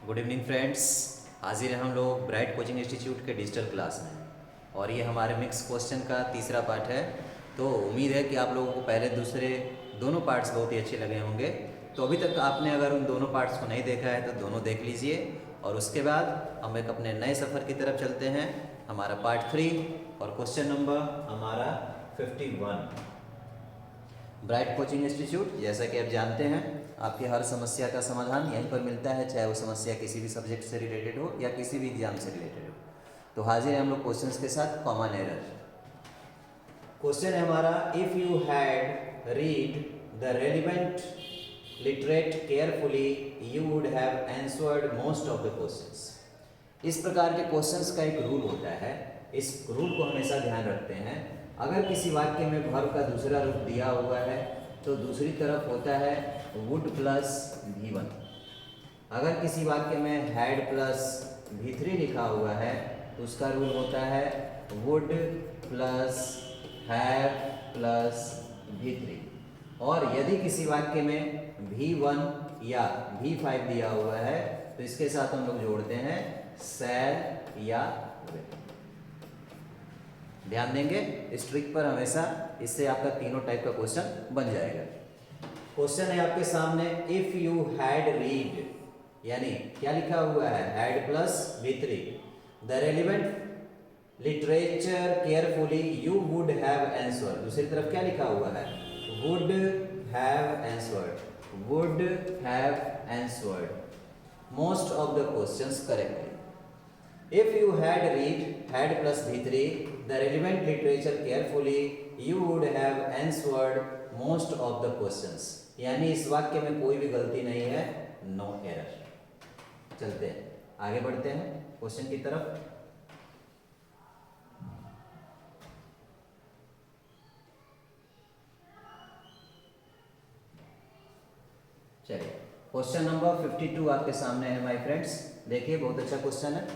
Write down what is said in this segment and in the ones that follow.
Good evening friends. हाजिर हैं हम लोग ब्राइट कोचिंग इंस्टीट्यूट के डिजिटल क्लास में और ये हमारे मिक्स क्वेश्चन का तीसरा पार्ट है। तो उम्मीद है कि आप लोगों को पहले दूसरे दोनों पार्ट्स बहुत ही अच्छे लगे होंगे। तो अभी तक आपने अगर उन दोनों पार्ट्स को नहीं देखा है तो दोनों देख लीजिए और उसके बाद हम एक अपने नए सफ़र की तरफ चलते हैं। हमारा पार्ट 3 और क्वेश्चन नंबर हमारा 51। ब्राइट कोचिंग इंस्टीट्यूट, जैसा कि आप जानते हैं, आपकी हर समस्या का समाधान यहीं पर मिलता है, चाहे वो समस्या किसी भी सब्जेक्ट से रिलेटेड हो या किसी भी एग्जाम से रिलेटेड हो। तो हाजिर हैं हम लोग क्वेश्चंस के साथ कॉमन एरर। क्वेश्चन है हमारा, if you had read the relevant literate carefully you would have answered most of the questions. इस प्रकार के क्वेश्चंस का एक रूल होता है, इस रूल को हमेशा ध्यान रखते हैं। अगर किसी वाक्य में वर्ब का दूसरा रूप दिया हुआ है तो दूसरी तरफ होता है वुड प्लस V1। अगर किसी वाक्य में हैड प्लस V3 लिखा हुआ है तो उसका रूल होता है would plus have plus V3। और यदि किसी वाक्य में V1 या V5 दिया हुआ है तो इसके साथ हम लोग जोड़ते हैं शैल या विल। ध्यान देंगे इस ट्रिक पर हमेशा, इससे आपका तीनों टाइप का क्वेश्चन बन जाएगा। क्वेश्चन है आपके सामने, इफ यू हैड रीड, यानी क्या लिखा हुआ है, had plus V3 the relevant literature carefully you would have answered. दूसरी तरफ क्या लिखा हुआ है, would have answered, would have answered most of the questions correctly. If you had read had plus V3 the relevant literature carefully, you would have answered most of the questions। यानी इस वाक्य में कोई भी गलती नहीं है, नो एरर। चलते हैं आगे बढ़ते हैं क्वेश्चन की तरफ। चलिए क्वेश्चन नंबर 52 आपके सामने है माय फ्रेंड्स। देखिए बहुत अच्छा क्वेश्चन है,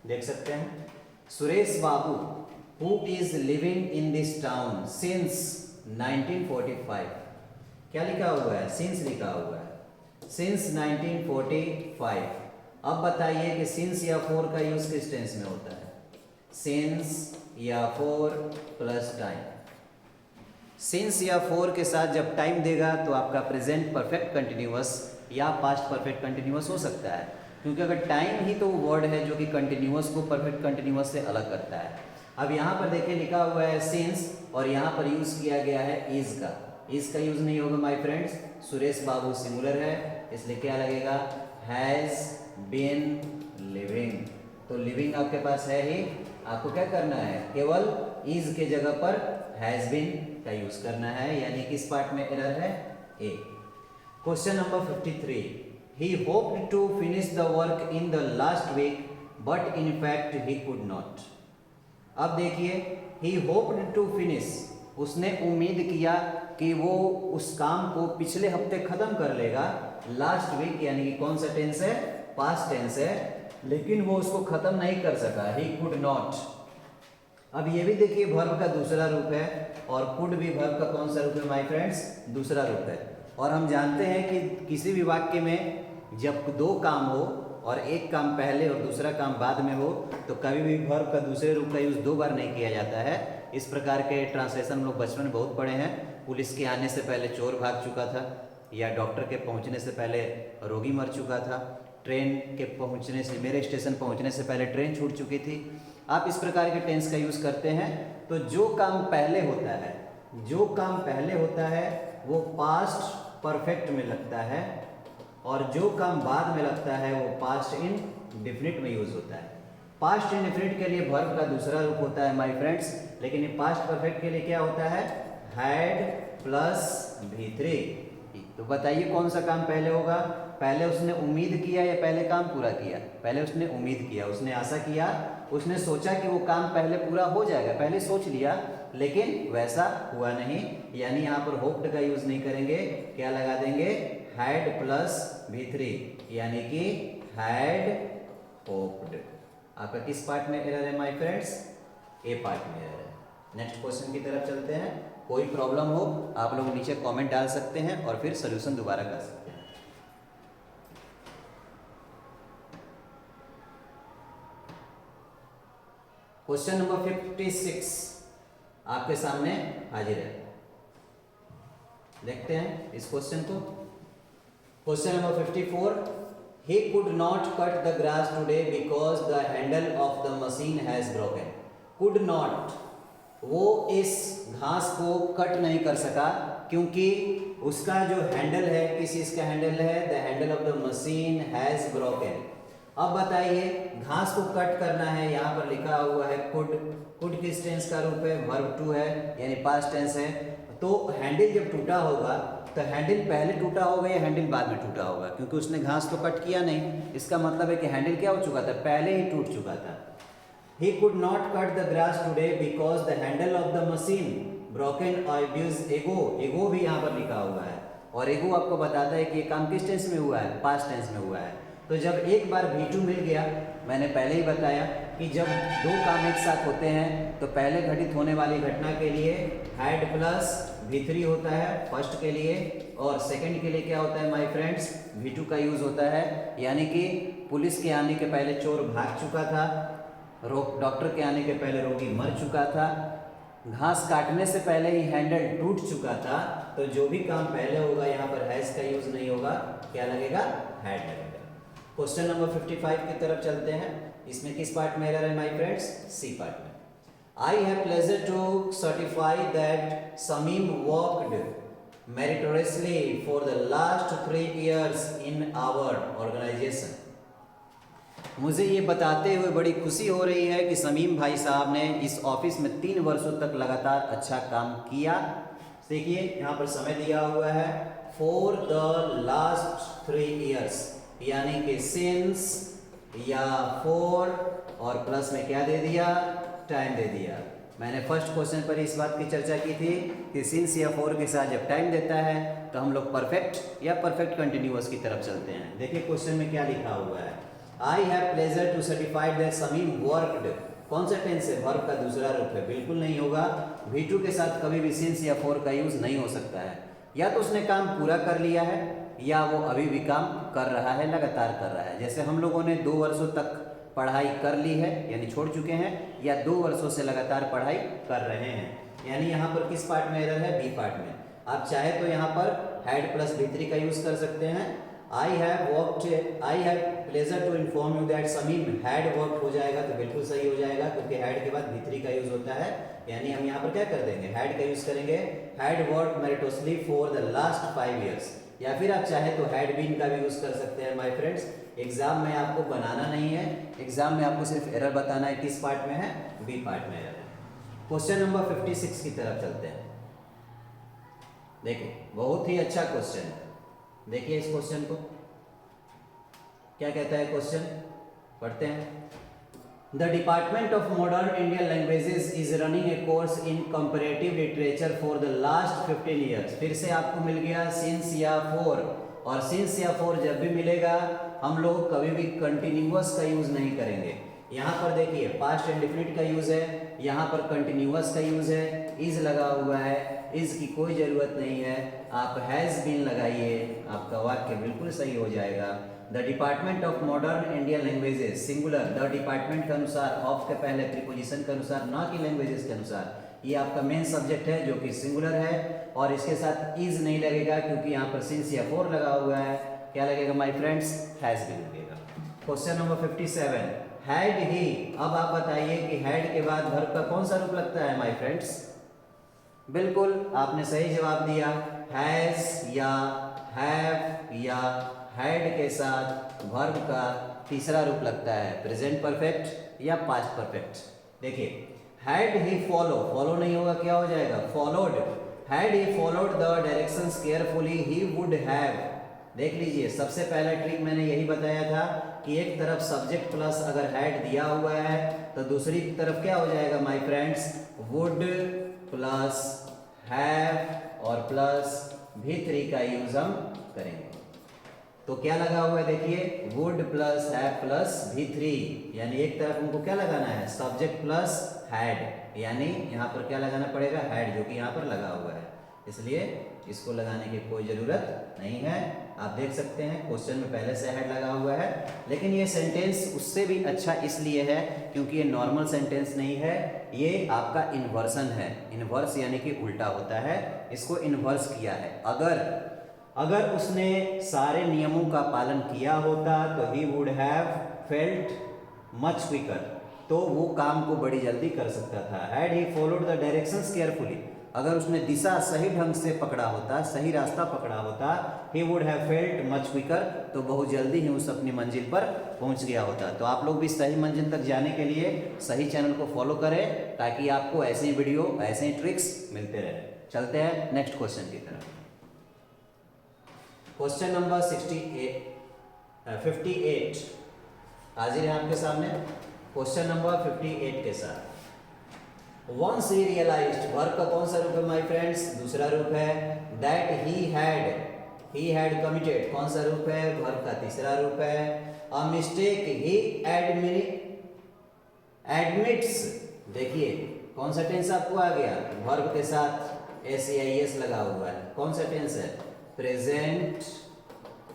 देख सकते हैं। Suresh Babu who is living in this town since 1945। क्या लिखा हुआ है, सिंस लिखा हुआ है, सिंस 1945। अब बताइए कि सिंस या फोर का यूज किस टेंस में होता है, सिंस या फोर प्लस टाइम। सिंस या फोर के साथ जब टाइम देगा तो आपका प्रेजेंट परफेक्ट कंटिन्यूअस या पास्ट परफेक्ट कंटिन्यूअस हो सकता है, क्योंकि अगर टाइम ही तो वर्ड है जो कि कंटिन्यूअस को परफेक्ट कंटिन्यूअस से अलग करता है। अब यहाँ पर देखिए लिखा हुआ है सिंस और यहाँ पर यूज किया गया है इज का। इज का यूज नहीं होगा my friends, Suresh Babu singular है इसलिए क्या लगेगा, हैज बीन लिविंग। तो लिविंग आपके पास है ही, आपको क्या करना है, केवल इज के जगह पर हैज बीन का यूज करना है, यानी किस पार्ट में एरर है, A. Question number 53, he hoped to finish the work in the last week but in fact he could not। अब देखिए he hoped to finish, उसने उम्मीद किया कि वो उस काम को पिछले हफ्ते खत्म कर लेगा। लास्ट वीक यानी कि कौन सा टेंस है, पास्ट टेंस है, लेकिन वो उसको खत्म नहीं कर सका, he could not। अब ये भी देखिए वर्ब का दूसरा रूप है और कुड भी वर्ब का कौन सा रूप है माय फ्रेंड्स, दूसरा रूप है। और हम जानते हैं कि किसी भी वाक्य में जब दो काम हो और एक काम पहले और दूसरा काम बाद में हो तो कभी भी वर्ब का दूसरे रूप का यूज दो बार नहीं किया जाता है। इस प्रकार के ट्रांसलेशन हम लोग बचपन में बहुत पढ़े हैं। पुलिस के आने से पहले चोर भाग चुका था, या डॉक्टर के पहुंचने से पहले रोगी मर चुका था, ट्रेन के पहुंचने से, मेरे स्टेशन पहुंचने से पहले ट्रेन छूट चुकी थी। आप इस प्रकार के टेंस का यूज़ करते हैं। तो जो काम पहले होता है, जो काम पहले होता है वो पास्ट परफेक्ट में लगता है और जो काम बाद में लगता है वो पास्ट इंडेफिनिट में यूज होता है। पास्ट इंडेफिनिट के लिए वर्ब का दूसरा रूप होता है माय फ्रेंड्स, लेकिन ये पास्ट परफेक्ट के लिए क्या होता है, हैड प्लस V3। तो बताइए कौन सा काम पहले होगा, पहले उसने उम्मीद किया या पहले काम पूरा किया, पहले उसने उम्मीद किया, उसने आशा किया, उसने सोचा कि वो काम पहले पूरा हो जाएगा, पहले सोच लिया लेकिन वैसा हुआ नहीं, यानी यहाँ पर होप्ड का यूज नहीं करेंगे, क्या लगा देंगे, हैड प्लस V3, यानी कि हैड होप्ड। आपका किस पार्ट में एरर है माय फ्रेंड्स, ए पार्ट में एरर है। नेक्स्ट क्वेश्चन की तरफ चलते हैं। कोई प्रॉब्लम हो आप लोग नीचे कमेंट डाल सकते हैं और फिर सोल्यूशन दोबारा कर सकते हैं। क्वेश्चन नंबर 56 आपके सामने हाजिर है। देखते हैं इस क्वेश्चन को। Question number 54, he could not cut the grass today because the handle of the machine has broken। could not, वो इस घास को कट नहीं कर सका क्योंकि उसका जो हैंडल है, किस चीज़ का हैंडल है, the handle of the machine has broken. अब बताइए, घास को कट करना है, यहाँ पर लिखा हुआ है कुड। कुड किस टेंस का रूप है, वर्ब टू है, यानी पास्ट टेंस है। तो हैंडल जब टूटा होगा तो हैंडल पहले टूटा होगा या हैंडल बाद में टूटा होगा, क्योंकि उसने घास तो कट किया नहीं। इसका मतलब है कि हैंडल क्या हो चुका था, पहले ही टूट चुका था। He could not cut the grass today because the handle of the machine broken or abused ego। ego भी यहाँ पर लिखा हुआ है, और ego आपको बताता है कि ये काम किस टेंस में हुआ है, पास्ट टेंस में हुआ है। तो जब एक बार V2 मिल गया, मैंने पहले ही बताया कि जब दो काम एक साथ होते हैं तो पहले घटित होने वाली घटना के लिए हैड प्लस V3 होता है फर्स्ट के लिए, और सेकंड के लिए क्या होता है माय फ्रेंड्स, V2 का यूज़ होता है। यानी कि पुलिस के आने के पहले चोर भाग चुका था, डॉक्टर के आने के पहले रोगी मर चुका था, घास काटने से पहले ही हैंडल टूट चुका था। तो जो भी काम पहले होगा यहाँ पर हैज का यूज नहीं होगा, क्या लगेगा, हैड लगेगा। क्वेश्चन नंबर 55 की तरफ चलते हैं। इसमें किस पार्ट में एरर है माय फ्रेंड्स, सी पार्ट में। I have pleasure to certify that Samim worked meritoriously for the last 3 years in our organisation. मुझे ये बताते हुए बड़ी खुशी हो रही है कि समीम भाई साहब ने इस ऑफिस में 3 वर्षों तक लगातार अच्छा काम किया। देखिए यहाँ पर समय दिया हुआ है फॉर द लास्ट 3 years, यानी कि सिंस या फॉर, और प्लस में क्या दे दिया, टाइम दे दिया। मैंने फर्स्ट क्वेश्चन पर इस बात की चर्चा की थी कि सिंस या फॉर के साथ जब टाइम देता है तो हम लोग परफेक्ट या परफेक्ट कंटिन्यूअस की तरफ चलते हैं। देखिए क्वेश्चन में क्या लिखा हुआ है, I have pleasure to certified that Samim worked. कौन सा टेंस है, वर्ब का दूसरा रूप है, बिल्कुल नहीं होगा। V2 के साथ कभी भी सिंस या फॉर का यूज नहीं हो सकता है। या तो उसने काम पूरा कर लिया है या वो अभी भी काम कर रहा है, लगातार कर रहा है। जैसे हम लोगों ने 2 वर्षों तक पढ़ाई कर ली है यानी छोड़ चुके हैं, या 2 वर्षों से लगातार पढ़ाई कर रहे हैं। यानी यहाँ पर किस पार्ट में एरर है, बी पार्ट में। आप चाहे तो यहाँ पर हैड प्लस V3 का यूज कर सकते हैं। I have pleasure to inform you that Samim had work हो जाएगा तो बिल्कुल सही हो जाएगा, क्योंकि हैड के बाद V3 का यूज होता है। यानी हम यहाँ पर क्या कर देंगे, हैड का यूज करेंगे, had work meritoriously for the last 5 years। या फिर आप चाहे तो हैड बीन का भी यूज कर सकते हैं माय फ्रेंड्स। एग्जाम में आपको बनाना नहीं है, एग्जाम में आपको सिर्फ एरर बताना है। किस पार्ट में है, बी पार्ट में एरर है। क्वेश्चन नंबर 56 की तरफ चलते हैं। देखिए बहुत ही अच्छा क्वेश्चन है, देखिए इस क्वेश्चन को क्या कहता है क्वेश्चन, पढ़ते हैं। The department of modern Indian languages is running A course in comparative literature for the last 15 years। फिर से आपको मिल गया सिंस या फॉर, और सिंस या फॉर जब भी मिलेगा हम लोग कभी भी कंटिन्यूअस का यूज नहीं करेंगे। यहाँ पर देखिए पास्ट इंडेफिनिट का यूज है, यहाँ पर कंटिन्यूअस का यूज है, इज लगा हुआ है, इज की कोई ज़रूरत नहीं है। आप हैज़ बीन लगाइए, आपका वाक्य बिल्कुल सही हो जाएगा। The department of modern Indian languages, singular, the department के अनुसार, ऑफ के पहले प्रीपोजिशन के अनुसार, ना कि लैंग्वेजेस के अनुसार। ये आपका मेन सब्जेक्ट है जो कि सिंगुलर है, और इसके साथ इज नहीं लगेगा क्योंकि यहाँ पर सिंस या फॉर लगा हुआ है। क्या लगेगा माय फ्रेंड्स, हैज़ बीन लगेगा। Question number 57, had he. अब आप बताइए कि हैड के बाद वर्ब का कौन सा रूप लगता है माय फ्रेंड्स। बिल्कुल आपने सही जवाब दिया, हैज या हैव या हैड के साथ वर्ब का तीसरा रूप लगता है, प्रेजेंट परफेक्ट या पास्ट परफेक्ट। देखिए हैड ही फॉलो, फॉलो नहीं होगा, क्या हो जाएगा, followed. Had he followed the directions carefully he would have. देख लीजिए सबसे पहला ट्रिक मैंने यही बताया था कि एक तरफ सब्जेक्ट प्लस अगर हैड दिया हुआ है तो दूसरी तरफ क्या हो जाएगा my friends, would plus have और प्लस V3 का यूज हम करेंगे। तो क्या लगा हुआ है देखिए, would plus have plus V3, यानी एक तरफ हमको क्या लगाना है, सब्जेक्ट प्लस हैड, यानी यहाँ पर क्या लगाना पड़ेगा, हैड, जो कि यहाँ पर लगा हुआ है, इसलिए इसको लगाने की कोई ज़रूरत नहीं है। आप देख सकते हैं क्वेश्चन में पहले से हेड लगा हुआ है, लेकिन ये सेंटेंस उससे भी अच्छा इसलिए है क्योंकि ये नॉर्मल सेंटेंस नहीं है, ये आपका इन्वर्सन है। इन्वर्स यानी कि उल्टा होता है, इसको इन्वर्स किया है। अगर उसने सारे नियमों का पालन किया होता तो he would have felt much quicker, तो वो काम को बड़ी जल्दी कर सकता था। Had he followed the directions carefully, अगर उसने दिशा सही ढंग से पकड़ा होता, सही रास्ता पकड़ा होता, he would have felt much quicker, तो बहुत जल्दी ही उस अपनी मंजिल पर पहुंच गया होता। तो आप लोग भी सही मंजिल तक जाने के लिए सही चैनल को फॉलो करें ताकि आपको ऐसे ही वीडियो, ऐसे ही ट्रिक्स मिलते रहे। चलते हैं नेक्स्ट क्वेश्चन की तरफ। क्वेश्चन नंबर 58 हाजिर है आपके सामने। क्वेश्चन नंबर 58 के साथ वंस ही रियलाइज्ड, वर्ब का कौन सा रूप है माय फ्रेंड्स? दूसरा रूप है। दैट ही हैड कमिटेड, कौन सा रूप है? वर्ब का तीसरा रूप है। अ मिस्टेक ही एडमिट्स, देखिए कौन सा टेंस आपको आ गया? वर्ब के साथ SAIS लगा हुआ है। कौन सा टेंस है? Present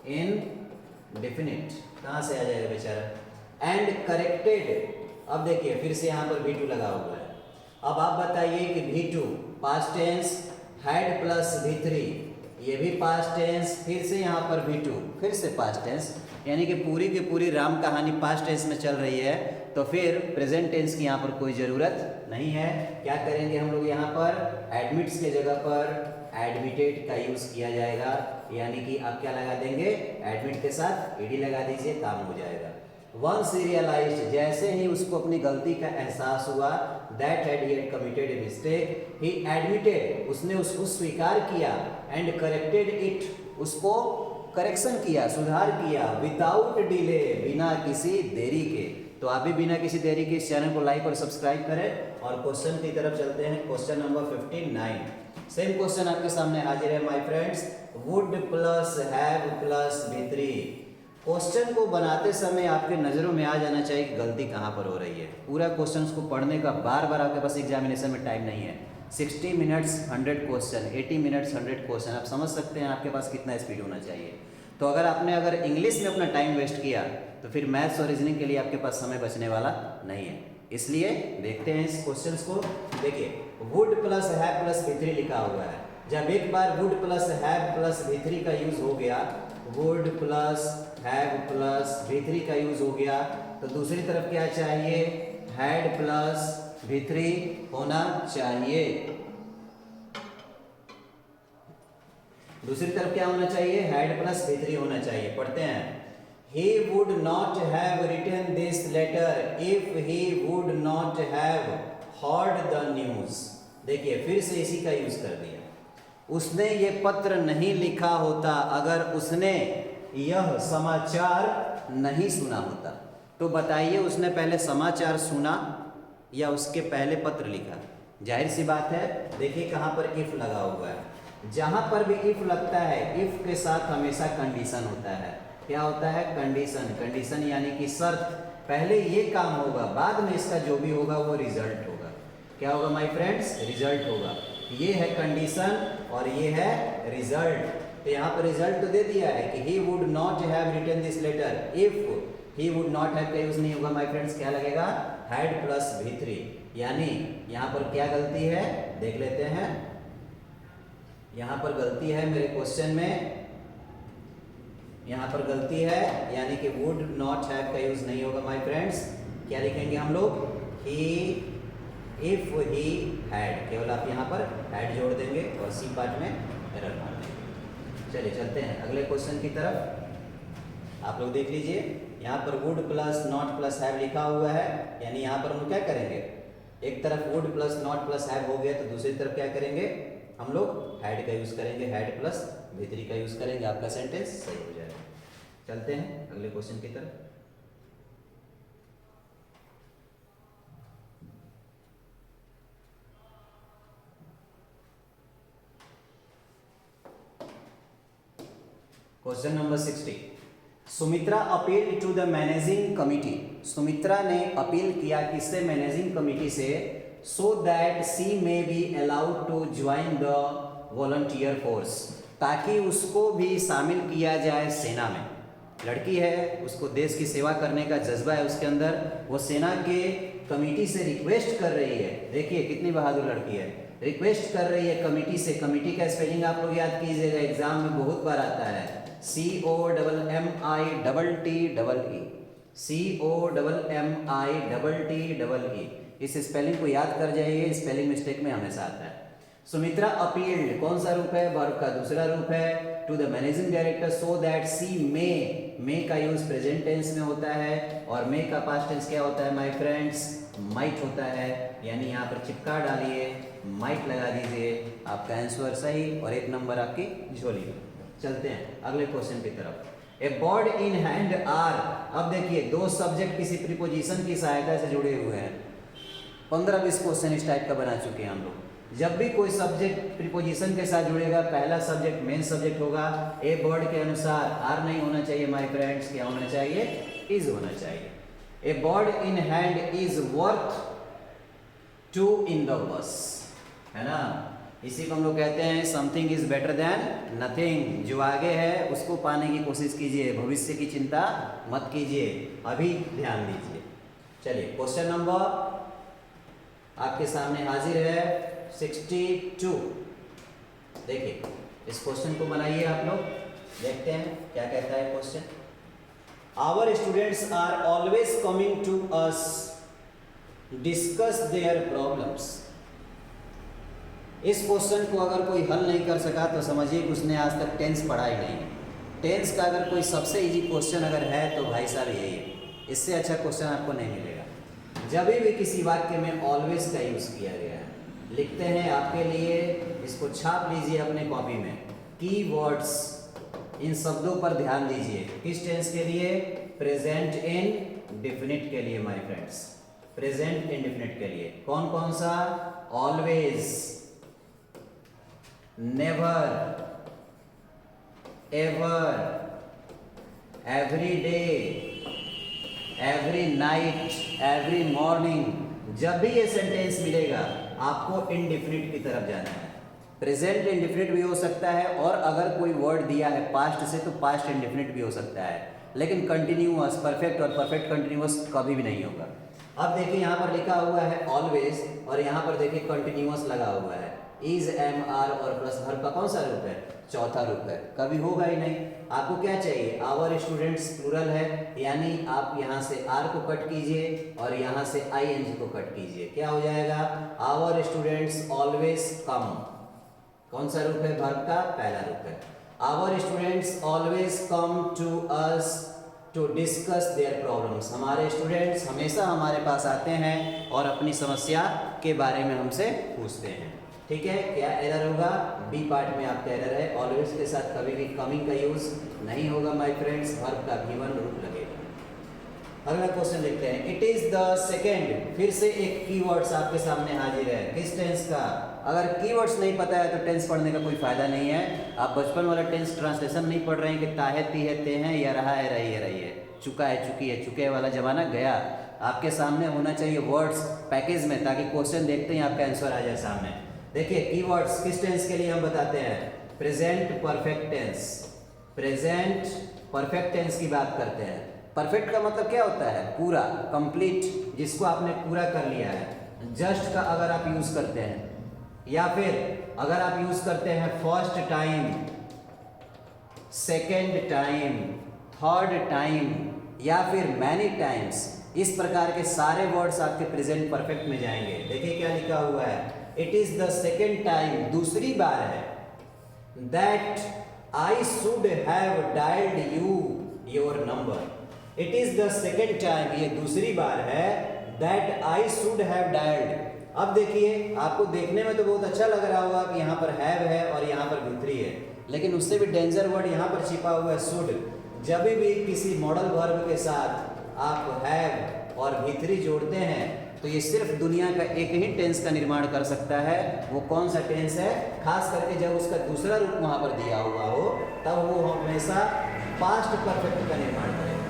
indefinite. कहाँ से आ जाएगा बेचारा? एंड करेक्टेड, अब देखिए फिर से यहाँ पर V2 लगा हुआ है। अब आप बताइए कि V2 past tense, had plus V3, ये भी पास्ट टेंस, फिर से यहाँ पर V2 फिर से पास्ट टेंस, यानी कि पूरी की पूरी राम कहानी पास्ट टेंस में चल रही है, तो फिर प्रेजेंट टेंस की यहाँ पर कोई ज़रूरत नहीं है। क्या करेंगे हम लोग? यहाँ पर एडमिट्स के जगह पर एडमिटेड का यूज़ किया जाएगा, यानी कि आप क्या लगा देंगे? एडमिट के साथ ED लगा दीजिए, काम हो जाएगा। वंस ही रियलाइज्ड, जैसे ही उसको अपनी गलती का एहसास हुआ, that he had committed a mistake, he admitted, उसने उसको स्वीकार किया, एंड करेक्टेड इट, उसको करेक्शन किया, सुधार किया, विदाउट डिले, बिना किसी देरी के। तो आप भी बिना किसी देरी के इस चैनल को लाइक और सब्सक्राइब करें और क्वेश्चन की तरफ चलते हैं। क्वेश्चन नंबर 59, सेम क्वेश्चन आपके सामने हाजिर है my friends. Would plus have plus V3, question को बनाते समय आपके नज़रों में आ जाना चाहिए कि गलती कहाँ पर हो रही है। पूरा क्वेश्चन को पढ़ने का बार बार आपके पास एग्जामिनेशन में टाइम नहीं है। 60 मिनट्स 100 क्वेश्चन, 80 मिनट्स 100 क्वेश्चन, आप समझ सकते हैं आपके पास कितना स्पीड होना चाहिए। तो अगर आपने इंग्लिश में अपना टाइम वेस्ट किया तो फिर मैथ्स और रीजनिंग के लिए आपके पास समय बचने वाला नहीं है। इसलिए देखते हैं इस क्वेश्चन को। देखिए would plus have plus V3 लिखा हुआ है। जब एक बार would plus have plus V3 का यूज हो गया, would plus have plus V3 का यूज हो गया, तो दूसरी तरफ क्या चाहिए? हैड प्लस V3 होना चाहिए। दूसरी तरफ क्या होना चाहिए? हैड प्लस V3 होना चाहिए। पढ़ते हैं। He would not have written this letter if he would not have heard the news. देखिए फिर से इसी का यूज कर दिया। उसने ये पत्र नहीं लिखा होता अगर उसने यह समाचार नहीं सुना होता। तो बताइए उसने पहले समाचार सुना या उसके पहले पत्र लिखा? जाहिर सी बात है। देखिए कहाँ पर इफ लगा हुआ है। जहां पर भी इफ लगता है, इफ के साथ हमेशा कंडीशन होता है। क्या होता है? कंडीशन। कंडीशन यानी कि शर्त। पहले ये काम होगा, बाद में इसका जो भी होगा वो रिजल्ट होगा। क्या होगा माय फ्रेंड्स? रिजल्ट होगा। ये है कंडीशन और ये है रिजल्ट। तो यहाँ पर रिजल्ट तो दे दिया है कि he would not have written this letter. If he would not have का यूज नहीं होगा माय फ्रेंड्स, क्या लगेगा? Had plus V3। यानी यहाँ पर क्या गलती है देख लेते हैं। यहाँ पर गलती है मेरे क्वेश्चन में, यहाँ पर गलती है, यानी कि वुड नॉट हैव का यूज नहीं होगा माय फ्रेंड्स। क्या लिखेंगे हम लोग? ही, इफ ही हैड, केवल आप यहाँ पर हैड जोड़ देंगे और सी पार्ट में एरर मार देंगे। चलिए चलते हैं अगले क्वेश्चन की तरफ। आप लोग देख लीजिए, यहाँ पर would plus not plus have लिखा हुआ है, यानी यहाँ पर हम क्या करेंगे? एक तरफ would plus not plus have हो गया तो दूसरी तरफ क्या करेंगे? हम लोग हैड का यूज करेंगे, हैड प्लस V3 का यूज करेंगे, आपका सेंटेंस सही हो जाएगा। चलते हैं अगले क्वेश्चन की तरफ। Question number 60, Sumitra appeal to the managing committee. Sumitra ने अपील किया किससे? मैनेजिंग कमिटी से। So that she may be allowed to join the volunteer force, ताकि उसको भी शामिल किया जाए सेना में। लड़की है, उसको देश की सेवा करने का जज्बा है उसके अंदर, वो सेना के कमेटी से रिक्वेस्ट कर रही है। देखिए कितनी बहादुर लड़की है, रिक्वेस्ट कर रही है कमेटी से। कमेटी का स्पेलिंग आप लोग याद कीजिएगा, एग्जाम में बहुत बार आता है, COMMITTEE, COMMITTEE। इस स्पेलिंग को याद कर जाइए, स्पेलिंग मिस्टेक में हमेशा आता है। सुमित्रा अपील्ड कौन सा रूप है, वर्ब का दूसरा रूप है, to the managing director so that she may का यूज प्रेजेंट टेंस में होता है, और मे का पास्ट टेंस क्या होता है माय फ्रेंड्स, माइट होता है। यानी यहाँ पर चिपका डालिए, माइट लगा दीजिए, आपका आंसर सही और 1 नंबर आपकी झोली में। चलते हैं अगले क्वेश्चन की तरफ। ए बर्ड इन हैंड आर, अब देखिए दो सब्जेक्ट किसी प्रीपोजिशन की सहायता से जुड़े हुए हैं। 15-20 क्वेश्चन इस टाइप का बना चुके हैं हम लोग। जब भी कोई सब्जेक्ट प्रीपोजिशन के साथ जुड़ेगा, पहला सब्जेक्ट मेन सब्जेक्ट होगा। ए बर्ड के अनुसार आर नहीं होना चाहिए माय फ्रेंड्स, क्या होना चाहिए, इज होना चाहिए। A bird in hand is worth 2 in the bush, है ना। इसी को हम लोग कहते हैं something is better than nothing. जो आगे है उसको पाने की कोशिश कीजिए, भविष्य की चिंता मत कीजिए, अभी ध्यान दीजिए। चलिए क्वेश्चन नंबर आपके सामने हाजिर है 62। देखिए इस क्वेश्चन को बनाइए आप लोग, देखते हैं क्या कहता है question. Our students are always coming to us discuss their problems. इस क्वेश्चन को अगर कोई हल नहीं कर सका तो समझिए कि उसने आज तक टेंस पढ़ा ही नहीं। टेंस का अगर कोई सबसे इजी क्वेश्चन अगर है तो भाई साहब यही है, इससे अच्छा क्वेश्चन आपको नहीं मिलेगा। जब भी किसी वाक्य में ऑलवेज का यूज किया गया है, लिखते हैं आपके लिए, इसको छाप लीजिए अपने कॉपी में। कीवर्ड्स, इन शब्दों पर ध्यान दीजिए। किस टेंस के लिए, प्रेजेंट इंडेफिनिट के लिए माय फ्रेंड्स, प्रेजेंट इंडेफिनिट के लिए। कौन कौन सा, always, never, ever, every day, every night, every morning. जब भी ये सेंटेंस मिलेगा आपको इंडेफिनिट की तरफ जाना है। प्रेजेंट इंडेफिनिट भी हो सकता है, और अगर कोई वर्ड दिया है पास्ट से तो पास्ट इंडेफिनिट भी हो सकता है, लेकिन कंटिन्यूअस, परफेक्ट और परफेक्ट कंटिन्यूअस कभी भी नहीं होगा। अब देखिए यहाँ पर लिखा हुआ है ऑलवेज, और यहाँ पर देखिए कंटिन्यूअस लगा हुआ है। इज, एम, आर और प्लस वर्ब का कौन सा रूप है, चौथा रूप है, कभी होगा ही नहीं। आपको क्या चाहिए, आवर स्टूडेंट्स प्लूरल है, यानी आप यहाँ से आर को कट कीजिए और यहाँ से ING को कट कीजिए, क्या हो जाएगा, आवर स्टूडेंट्स ऑलवेज कम। कौन सा रूप है, वर्ब का पहला रूप है। Our students always come to us to discuss their problems. हमारे स्टूडेंट्स हमेशा हमारे पास आते हैं और अपनी समस्या के बारे में हमसे पूछते हैं। ठीक है, क्या एरर होगा, बी पार्ट में आपका एरर है। ऑलवेज के साथ कभी भी कमिंग का यूज नहीं होगा माय फ्रेंड्स, वर्ब का V1 रूप लगेगा। अगला क्वेश्चन देखते हैं। इट इज द सेकेंड, फिर से एक कीवर्ड्स आपके सामने हाजिर है। किस टेंस का, अगर कीवर्ड्स नहीं पता है तो टेंस पढ़ने का कोई फायदा नहीं है। आप बचपन वाला टेंस ट्रांसलेशन नहीं पढ़ रहे हैं कि ताहे, ती है, ते हैं, या रहा है, रही है, रही है, चुका है, चुकी है, चुके वाला जमाना गया। आपके सामने होना चाहिए वर्ड्स पैकेज में, ताकि क्वेश्चन देखते ही आपका आंसर आ जाए सामने। देखिए कीवर्ड्स किस टेंस के लिए हम बताते हैं, present perfect tense. Present perfect tense की बात करते हैं। परफेक्ट का मतलब क्या होता है, पूरा, कंप्लीट, जिसको आपने पूरा कर लिया है। जस्ट का अगर आप यूज करते हैं, या फिर अगर आप यूज करते हैं first time, second time, third time, या फिर मैनी टाइम्स, इस प्रकार के सारे वर्ड्स आपके प्रेजेंट परफेक्ट में जाएंगे। देखिए क्या लिखा हुआ है, it is the second time, दूसरी बार है, that I should have dialled you your number. It is the second time, ये दूसरी बार है, that I should have dialled. अब देखिए, आपको देखने में तो बहुत अच्छा लग रहा होगा कि यहाँ पर हैव है और यहाँ पर भी है, लेकिन उससे भी डेंजर वर्ड यहाँ पर छिपा हुआ है, शुड। जब भी किसी मॉडल वर्ब के साथ आप हैव और भी जोड़ते हैं तो ये सिर्फ दुनिया का एक ही टेंस का निर्माण कर सकता है। वो कौन सा टेंस है, खास करके जब उसका दूसरा रूप वहाँ पर दिया हुआ हो, तब वो हमेशा पास्ट परफेक्ट का निर्माण करेगा,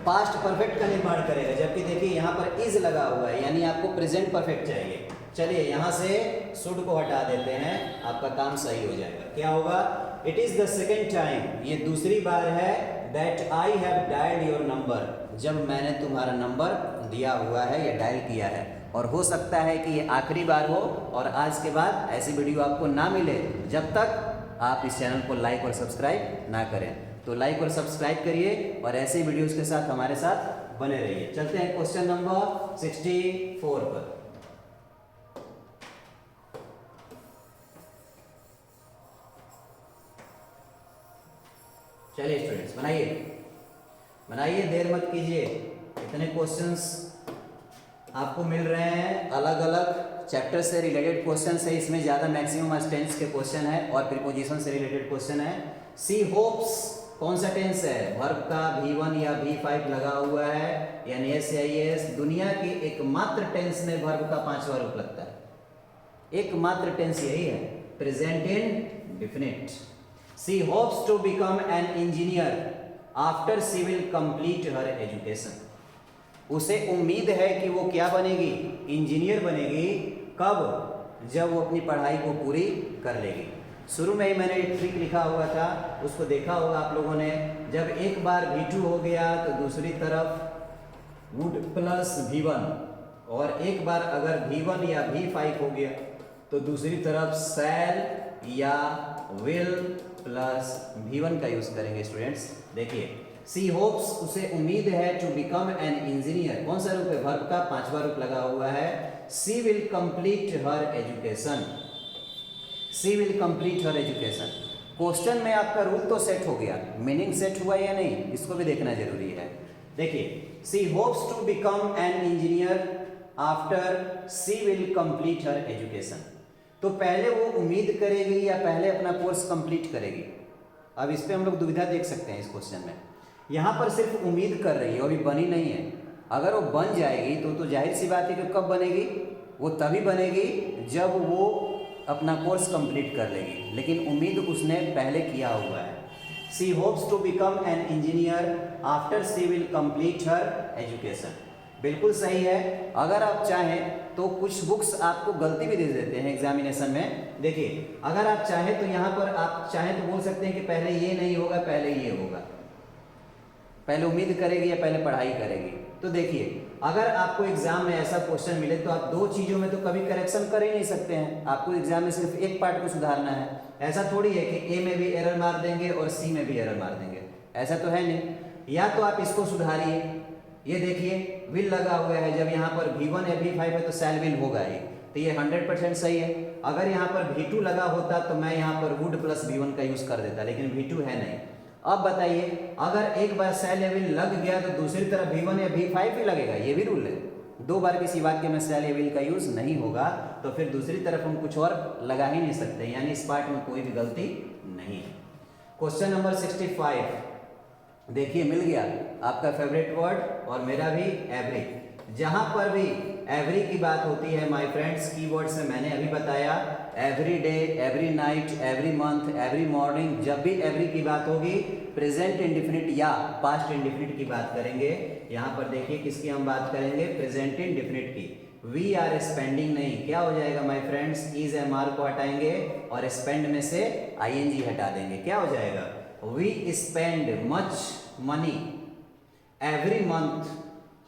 पास्ट परफेक्ट का निर्माण करेगा। जबकि देखिए यहाँ पर इज लगा हुआ है, यानी आपको प्रेजेंट परफेक्ट चाहिए। चलिए यहाँ से शुड को हटा देते हैं, आपका काम सही हो जाएगा। क्या होगा? It is the second time, ये दूसरी बार है, that I have dialled your number, जब मैंने तुम्हारा नंबर दिया हुआ है या डायल किया है। और हो सकता है कि ये आखिरी बार हो और आज के बाद ऐसी वीडियो आपको ना मिले जब तक आप इस चैनल को लाइक और सब्सक्राइब ना करें। तो लाइक और सब्सक्राइब करिए और ऐसे वीडियोस के साथ हमारे साथ बने रहिए। चलते हैं क्वेश्चन नंबर 64 पर। चलिए स्टूडेंट्स, बनाइए, देर मत कीजिए। इतने क्वेश्चंस आपको मिल रहे हैं, अलग अलग चैप्टर से रिलेटेड क्वेश्चंस है, इसमें ज़्यादा मैक्सिमम आज टेंस के क्वेश्चन है और प्रीपोजिशन से रिलेटेड क्वेश्चन है। सी होप्स कौन सा टेंस है? वर्ब का V1 या V5 लगा हुआ है, यानी एस या एस। दुनिया की एकमात्र टेंस में वर्ब का 5वां रूप लगता है, एकमात्र टेंस यही है, present indefinite. She hopes to become an engineer after she will complete her education. उसे उम्मीद है कि वो क्या बनेगी? इंजीनियर बनेगी। कब? जब वो अपनी पढ़ाई को पूरी कर लेगी। शुरू में ही मैंने एक ट्रिक लिखा हुआ था, उसको देखा होगा आप लोगों ने। जब एक बार V2 हो गया तो दूसरी तरफ वुड प्लस V1, और एक बार अगर V1 या V5 हो गया तो दूसरी तरफ शैल या विल प्लस V1 का यूज करेंगे। स्टूडेंट्स देखिए, सी होप्स उसे उम्मीद है, टू बिकम एन इंजीनियर कौन सा रूप है? वर्ब का 5वां रूप लगा हुआ है। She will complete her education, she will complete her education. Question में आपका रूल तो सेट हो गया, मीनिंग सेट हुआ या नहीं, इसको भी देखना जरूरी है। देखिए, she hopes to become an engineer after she will complete her education. तो पहले वो उम्मीद करेगी या पहले अपना कोर्स कंप्लीट करेगी? अब इस पे हम लोग दुविधा देख सकते हैं इस क्वेश्चन में। यहाँ पर सिर्फ उम्मीद कर रही है, अभी बनी नहीं है। अगर वो बन जाएगी तो जाहिर सी बात है कि कब बनेगी? वो तभी बनेगी जब वो अपना कोर्स कंप्लीट कर लेगी, लेकिन उम्मीद उसने पहले किया हुआ है। She hopes to become an engineer after she will complete her education, बिल्कुल सही है। अगर आप चाहें तो कुछ बुक्स आपको गलती भी दे देते हैं एग्जामिनेशन में। देखिए, अगर आप चाहें तो यहाँ पर आप चाहें तो बोल सकते हैं कि पहले ये नहीं होगा, पहले ये होगा, पहले उम्मीद करेगी या पहले पढ़ाई करेगी। तो देखिए, अगर आपको एग्जाम में ऐसा क्वेश्चन मिले तो आप दो चीज़ों में तो कभी करेक्शन कर ही नहीं सकते हैं। आपको एग्जाम में सिर्फ एक पार्ट को सुधारना है। ऐसा थोड़ी है कि ए में भी एरर मार देंगे और सी में भी एरर मार देंगे, ऐसा तो है नहीं। या तो आप इसको सुधारिए, ये देखिए विल लगा हुआ है, जब यहाँ पर V1 या V5 है तो शैल विल होगा ही, तो ये 100% सही है। अगर यहाँ पर V2 लगा होता तो मैं यहाँ पर वुड प्लस V1 का यूज कर देता, लेकिन V2 है नहीं। अब बताइए, अगर एक बार शैल या विल लग गया तो दूसरी तरफ V1 या V5 ही लगेगा, ये भी रूल है। दो बार किसी वाक्य में शैल या विल का यूज नहीं होगा तो फिर दूसरी तरफ हम कुछ और लगा ही नहीं सकते, यानी इस पार्ट में कोई भी गलती नहीं है। क्वेश्चन नंबर 65 देखिए, मिल गया आपका फेवरेट वर्ड और मेरा भी, एवरी। जहां पर भी एवरी की बात होती है माय फ्रेंड्स, कीवर्ड से मैंने अभी बताया, every day, every night, every month, every morning, जब भी एवरी की बात होगी प्रेजेंट इंडेफिनिट या पास्ट इंडेफिनिट की बात करेंगे। यहाँ पर देखिए किसकी हम बात करेंगे? प्रेजेंट इंडेफिनिट की। वी आर स्पेंडिंग नहीं, क्या हो जाएगा माय फ्रेंड्स? इज एमआर को हटाएंगे और स्पेंड में से आईएनजी हटा देंगे, क्या हो जाएगा? We spend much money every month,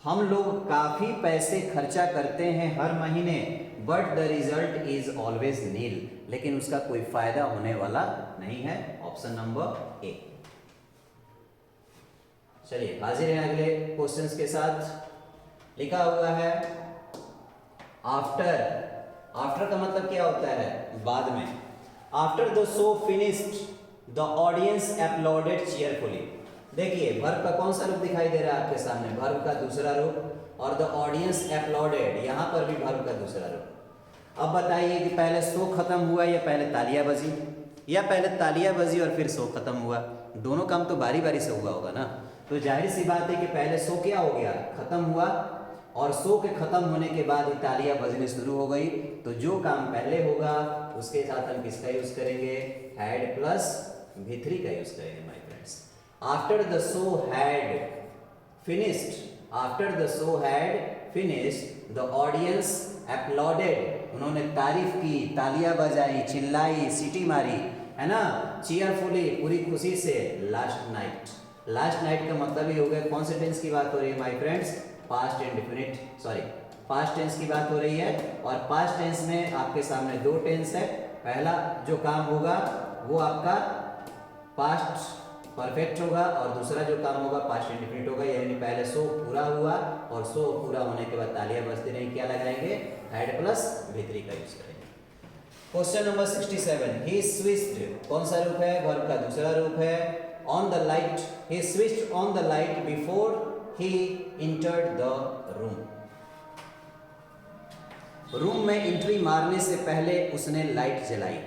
हम लोग काफी पैसे खर्चा करते हैं हर महीने, but the result is always nil, लेकिन उसका कोई फायदा होने वाला नहीं है। Option number A. चलिए हाजिर हैं अगले क्वेश्चंस के साथ। लिखा हुआ है आफ्टर, आफ्टर का मतलब क्या होता है? बाद में। After the show finished the audience uploaded cheerfully. देखिए, वर्ब का कौन सा रूप दिखाई दे रहा है आपके सामने? वर्ब का दूसरा रूप, और द ऑडियंस अपलॉडेड, यहाँ पर भी वर्ब का दूसरा रूप। अब बताइए कि पहले शो खत्म हुआ या पहले तालियां बजी, या पहले तालियां बजी और फिर शो खत्म हुआ? दोनों काम तो बारी बारी से हुआ होगा ना। तो जाहिर सी बात है कि पहले शो क्या हो गया? खत्म हुआ, और शो के खत्म होने के बाद ही तालियां बजने शुरू हो गई। तो जो काम पहले होगा उसके साथ हम किसका यूज करेंगे? हैड प्लस V3 का यूज करेंगे my friends. After the show had finished, after the show had finished, the audience applauded. उन्होंने तारीफ की, तालियां बजाई, चिल्लाई, सीटी मारी, है ना, cheerfully, पूरी खुशी से. Last night. लास्ट नाइट का मतलब ही हो गया, कौन से टेंस की बात हो रही है my friends? Past indefinite, sorry past tense की बात हो रही है. और पास्ट टेंस में आपके सामने दो टेंस है. पहला जो काम होगा वो आपका पास्ट परफेक्ट होगा और दूसरा जो काम होगा पास्ट इंडेफिनिट होगा. यानी पहले सो पूरा हुआ और सो पूरा होने के बाद तालियां बजती रही. क्या लगाएंगे? हैड प्लस V3 का यूज करेंगे. Question number 67. ही स्विच्ड, कौन सा रूप है? वर्ब का दूसरा रूप है. On the light, he switched on the light before he entered the room. Room में एंट्री मारने से पहले उसने लाइट जलाई.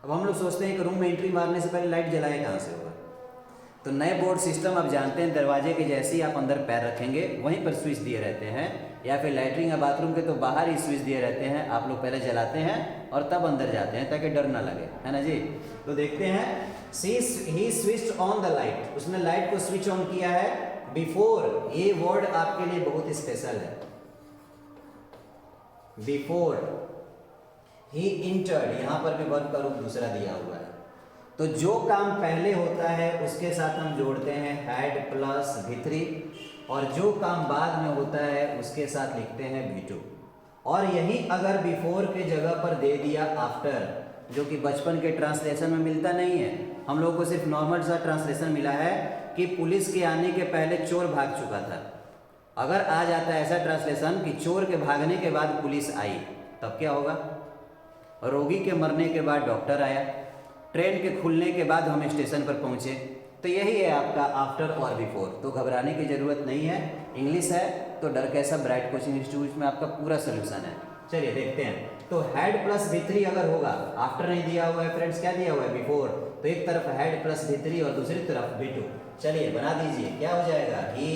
अब हम लोग सोचते हैं कि रूम में एंट्री मारने से पहले लाइट जलाए कहाँ से होगा? तो नए बोर्ड सिस्टम आप जानते हैं, दरवाजे के जैसे ही आप अंदर पैर रखेंगे वहीं पर स्विच दिए रहते हैं, या फिर लैट्रिन या बाथरूम के तो बाहर ही स्विच दिए रहते हैं. आप लोग पहले जलाते हैं और तब अंदर जाते हैं ताकि डर ना लगे, है ना जी. तो देखते हैं, ही स्विच्ड ऑन द लाइट, उसने लाइट को स्विच ऑन किया है. बिफोर, ये वर्ड आपके लिए बहुत स्पेशल है. बिफोर ही इंटर्ड, यहां पर भी वर्ब का रूप दूसरा दिया हुआ है. तो जो काम पहले होता है उसके साथ हम जोड़ते हैं हैड प्लस V3, और जो काम बाद में होता है उसके साथ लिखते हैं V2. और यही अगर बिफोर के जगह पर दे दिया आफ्टर, जो कि बचपन के ट्रांसलेशन में मिलता नहीं है. हम लोगों को सिर्फ नॉर्मल सा ट्रांसलेशन मिला है कि पुलिस के आने के पहले चोर भाग चुका था. अगर आ जाता है ऐसा ट्रांसलेशन कि चोर के भागने के बाद पुलिस आई, तब क्या होगा? रोगी के मरने के बाद डॉक्टर आया, ट्रेन के खुलने के बाद हम स्टेशन पर पहुंचे. तो यही है आपका आफ्टर और बिफोर. तो घबराने की जरूरत नहीं है. इंग्लिश है तो डर कैसा, ब्राइट कोचिंग इंस्टीट्यूट में आपका पूरा सोल्यूशन है. चलिए देखते हैं. तो हैड प्लस V3 अगर होगा, आफ्टर नहीं दिया हुआ है फ्रेंड्स, क्या दिया हुआ है? बिफोर. तो एक तरफ हैड प्लस V3 और दूसरी तरफ V2. चलिए बना दीजिए, क्या हो जाएगा? ही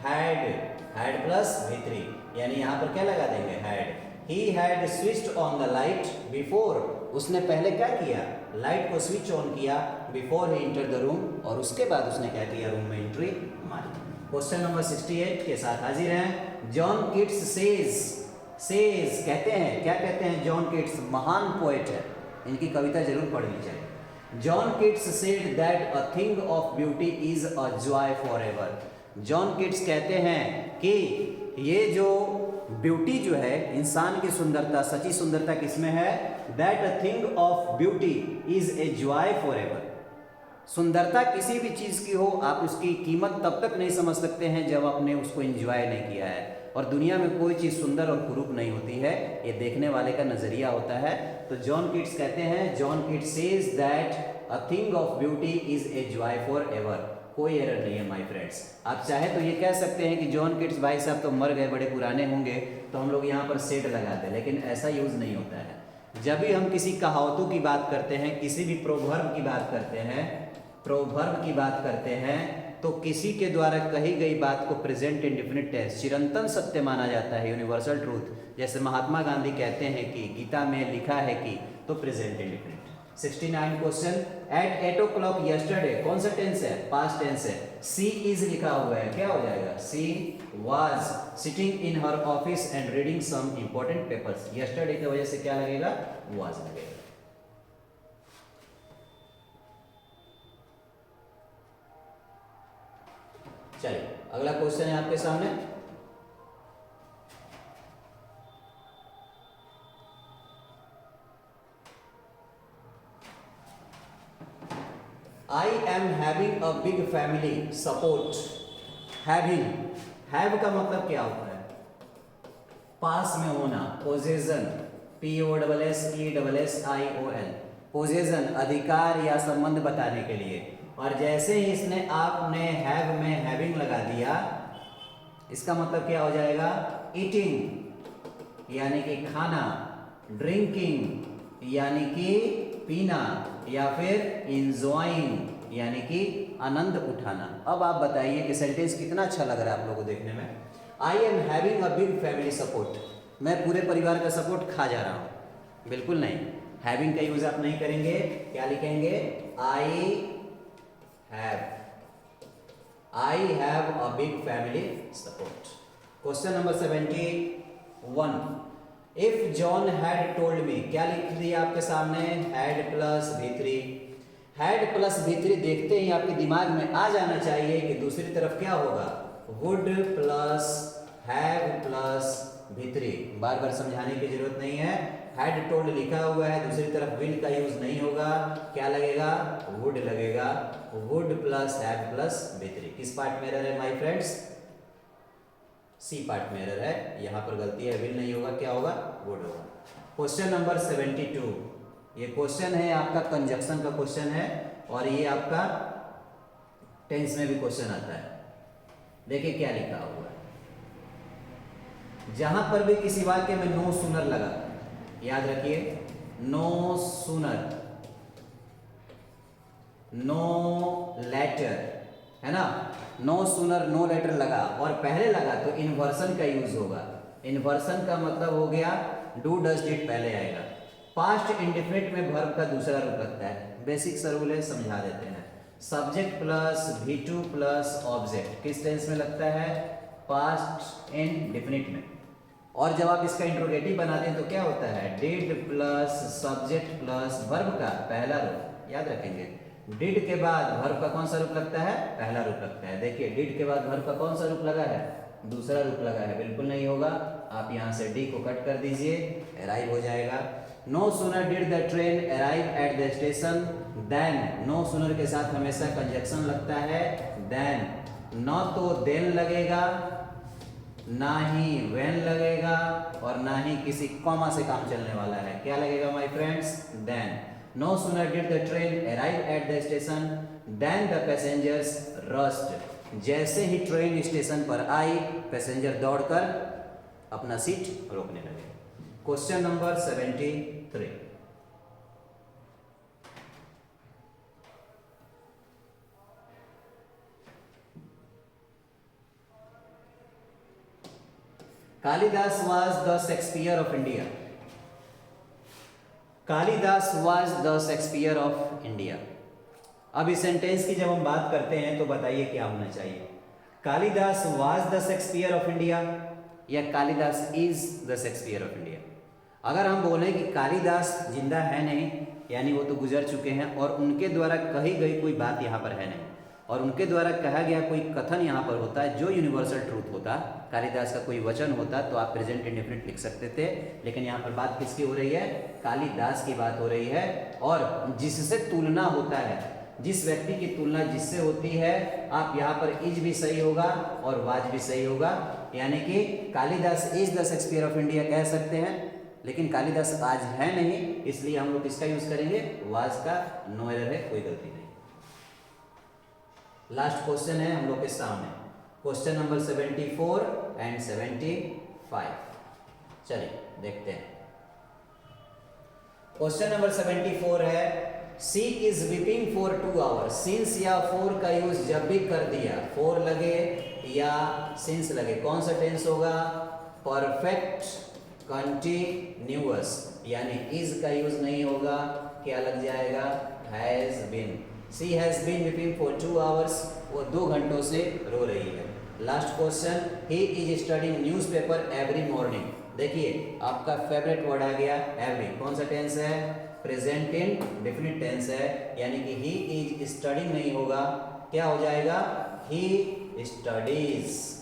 हैड प्लस V3, यानी यहाँ पर क्या लगा देंगे? Had. He had switched on the light before, उसने पहले क्या किया? लाइट को स्विच ऑन किया. Before he enter the room, और उसके बाद उसने क्या किया? रूम में एंट्री मारी. क्वेश्चन नंबर 68 के साथ हाजिर हैं. जॉन किट्स सेज कहते हैं, क्या कहते हैं? जॉन किट्स महान पोएट है, इनकी कविता जरूर पढ़नी चाहिए. John Keats said that a thing of beauty is a joy for ever. John Keats कहते हैं कि ये जो ब्यूटी जो है, इंसान की सुंदरता, सच्ची सुंदरता किसमें है? That a thing of beauty is a joy for ever. सुंदरता किसी भी चीज की हो, आप उसकी कीमत तब तक नहीं समझ सकते हैं जब आपने उसको एंजॉय नहीं किया है. और दुनिया में कोई चीज सुंदर और कुरूप नहीं होती है, ये देखने वाले का नजरिया होता है. तो जॉन किट्स कहते हैं, John Keats says that a thing of beauty is a joy for ever. कोई एरर नहीं है माय फ्रेंड्स. आप चाहे तो ये कह सकते हैं कि जॉन किट्स भाई साहब तो मर गए, बड़े पुराने होंगे, तो हम लोग यहाँ पर सेट लगाते हैं, लेकिन ऐसा यूज नहीं होता है. जब भी हम किसी कहावतों की बात करते हैं, किसी भी प्रोवर्ब की बात करते हैं, तो किसी के द्वारा कही गई बात को प्रेजेंट इंडेफिनिट टेंस, चिरंतन सत्य माना जाता है, यूनिवर्सल ट्रूथ. जैसे महात्मा गांधी कहते हैं कि गीता में लिखा है कि, तो present indefinite. 69 question. At 8 o'clock yesterday, कौन सा टेंस है? पास्ट टेंस है. सी इज लिखा हुआ है, क्या हो जाएगा? सी was sitting in her office and reading some important papers. yesterday की वजह से क्या लगेगा? was लगेगा. चलिए अगला क्वेश्चन है आपके सामने. I am having a big family support. Having, have का मतलब क्या होता है? पास में होना, possession, POSSESSION, possession अधिकार या संबंध बताने के लिए. और जैसे ही इसने आपने have में having लगा दिया, इसका मतलब क्या हो जाएगा? eating यानी कि खाना, ड्रिंकिंग यानी कि पीना, या फिर enjoying यानी कि आनंद उठाना. अब आप बताइए कि सेंटेंस कितना अच्छा लग रहा है आप लोगों को देखने में. I am having a big family support, मैं पूरे परिवार का सपोर्ट खा जा रहा हूं. बिल्कुल नहीं, हैविंग का यूज आप नहीं करेंगे. क्या लिखेंगे? I have a big family support. Question number 71, if John had told me, क्या लिख दिया आपके सामने, had plus V3। Had plus V3 देखते ही आपके दिमाग में आ जाना चाहिए कि दूसरी तरफ क्या होगा, would plus have plus V3। बार बार समझाने की जरूरत नहीं है, हैड टोल्ड लिखा हुआ है, दूसरी तरफ विल का यूज नहीं होगा, क्या लगेगा, वुड लगेगा, would plus have plus V3। किस पार्ट में एरर है माय फ्रेंड्स, सी पार्ट में एरर है, यहां पर गलती है, विल नहीं होगा, क्या होगा, वुड होगा। क्वेश्चन नंबर 72, ये क्वेश्चन है आपका कंजक्शन का क्वेश्चन है और ये आपका टेंस में भी क्वेश्चन आता है। देखिए क्या लिखा हुआ है, जहां पर भी किसी वाक्य में नो सूनर लगा, याद रखिए नो सूनर, नो लेटर, है ना, नो सूनर नो लेटर लगा और पहले लगा तो इन्वर्सन का यूज होगा। इन्वर्सन का मतलब हो गया डू डज डिड पहले आएगा। पास्ट इंडेफिनिट में वर्ब का दूसरा रूप लगता है, बेसिक सा रूल है, समझा देते हैं। Subject plus V2 plus object किस टेंस में लगता है, पास्ट इंडेफिनिट में। और जब आप इसका इंट्रोगेटिव बनाते हैं तो क्या होता है, did plus subject plus verb का पहला रूप, याद रखेंगे। डिड के बाद वर्ब का कौन सा रूप लगता है, पहला रूप लगता है। देखिए डिड के बाद वर्ब का कौन सा रूप लगा है, दूसरा रूप लगा है, बिल्कुल नहीं होगा। आप यहाँ से डी को कट कर दीजिए, अराइव हो जाएगा। No sooner did the train arrive at the station then, no sooner के साथ हमेशा कंजक्शन लगता है देन, न तो देन लगेगा, ना ही व्हेन लगेगा और ना ही किसी कॉमा से काम चलने वाला है। क्या लगेगा my friends, then. No sooner did the train arrive at the station then the passengers rushed, जैसे ही ट्रेन स्टेशन पर आई पैसेंजर दौड़कर अपना सीट रोकने लगे। Question number 73, Kalidas was the Shakespeare of India। Kalidas was the Shakespeare of India। अब इस sentence की जब हम बात करते हैं तो बताइए क्या होना चाहिए, Kalidas was the Shakespeare of India या Kalidas is the Shakespeare of India। अगर हम बोलें कि कालिदास जिंदा है नहीं, यानी वो तो गुजर चुके हैं और उनके द्वारा कही गई कोई बात यहाँ पर है नहीं, और उनके द्वारा कहा गया कोई कथन यहाँ पर होता है जो यूनिवर्सल ट्रूथ होता, कालिदास का कोई वचन होता तो आप प्रेजेंट इंडेफिनिट लिख सकते थे। लेकिन यहाँ पर बात किसकी हो रही है, कालिदास की बात हो रही है। और जिससे तुलना होता है, जिस व्यक्ति की तुलना जिससे होती है, आप यहाँ पर इज भी सही होगा और वाज भी सही होगा, यानी कि Kalidas is the Shakespeare of India कह सकते हैं। लेकिन कालिदास आज है नहीं, इसलिए हम लोग किसका यूज करेंगे, वाज का। नो एरर है, कोई गलती नहीं। लास्ट क्वेश्चन है हम लोग के सामने, क्वेश्चन नंबर 74 एंड 75। चलिए देखते हैं। क्वेश्चन नंबर 74 है, she is weeping for 2 hours. Since या फॉर का यूज जब भी कर दिया, फॉर लगे या सिंस लगे, कौन सा टेंस होगा, परफेक्ट कंटिन्यूअस, यानी इज का यूज नहीं होगा, क्या लग जाएगा, has been. She has been weeping for 2 hours, वो 2 घंटों से रो रही है। Last question, he is studying newspaper every morning. देखिए आपका फेवरेट वर्ड आ गया एवरी, कौन सा टेंस है, प्रेजेंट इंडेफिनिट टेंस है, यानी कि ही इज स्टडिंग नहीं होगा, क्या हो जाएगा, ही स्टडीज।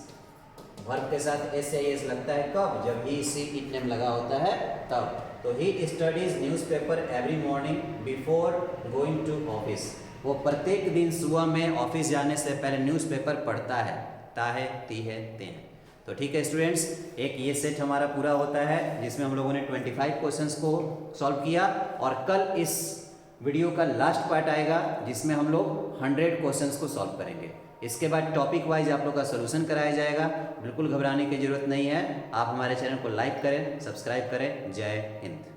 वर्ब के साथ एस या एस लगता है कब, जब ही सी इट नेम लगा होता है तब। तो he studies newspaper every morning before going to office, वो प्रत्येक दिन सुबह में ऑफिस जाने से पहले न्यूज़पेपर पढ़ता है, ता है, ती है, ते है। तो ठीक है स्टूडेंट्स, एक ये सेट हमारा पूरा होता है जिसमें हम लोगों ने 25 क्वेश्चंस को सॉल्व किया, और कल इस वीडियो का लास्ट पार्ट आएगा जिसमें हम लोग 100 क्वेश्चंस को सॉल्व करेंगे। इसके बाद टॉपिक वाइज आप लोग का सोल्यूशन कराया जाएगा, बिल्कुल घबराने की जरूरत नहीं है। आप हमारे चैनल को लाइक करें, सब्सक्राइब करें। जय हिंद।